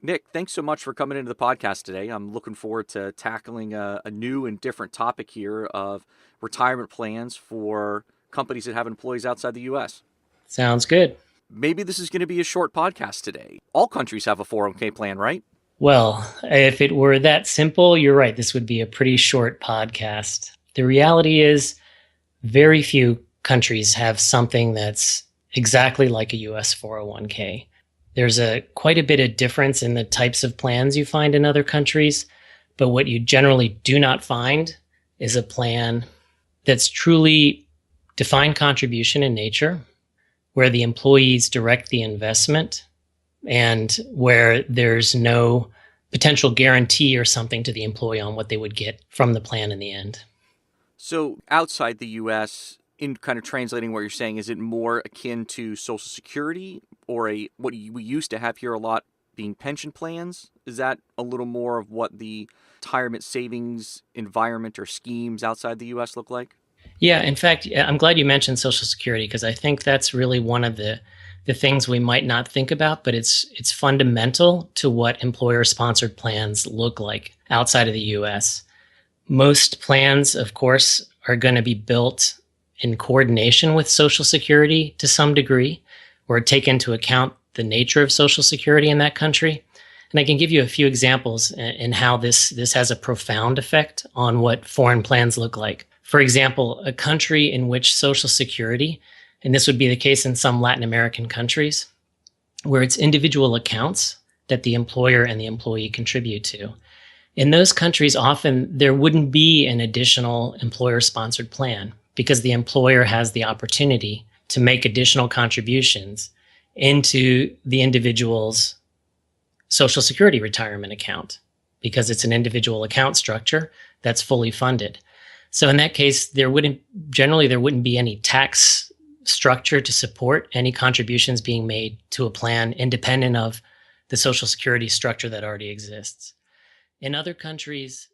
Nick, thanks so much for coming into the podcast today. I'm looking forward to tackling a new and different topic here of retirement plans for companies that have employees outside the US. Sounds good. Maybe this is going to be a short podcast today. All countries have a 401k plan, right? Well, if it were that simple, you're right. This would be a pretty short podcast. The reality is, very few countries have something that's exactly like a US 401k. There's quite a bit of difference in the types of plans you find in other countries, but what you generally do not find is a plan that's truly defined contribution in nature, where the employees direct the investment and where there's no potential guarantee or something to the employee on what they would get from the plan in the end. So, outside the US, in kind of translating what you're saying, is it more akin to Social Security or we used to have here a lot being pension plans? Is that a little more of what the retirement savings environment or schemes outside the US look like? Yeah, in fact, I'm glad you mentioned Social Security because I think that's really one of the things we might not think about, but it's fundamental to what employer-sponsored plans look like outside of the US. Most plans, of course, are going to be built in coordination with Social Security to some degree, or take into account the nature of Social Security in that country. And I can give you a few examples in how this has a profound effect on what foreign plans look like. For example, a country in which Social Security, and this would be the case in some Latin American countries, where it's individual accounts that the employer and the employee contribute to. In those countries, often there wouldn't be an additional employer-sponsored plan because the employer has the opportunity to make additional contributions into the individual's Social Security retirement account because it's an individual account structure that's fully funded. So in that case, there wouldn't be any tax structure to support any contributions being made to a plan independent of the Social Security structure that already exists. In other countries,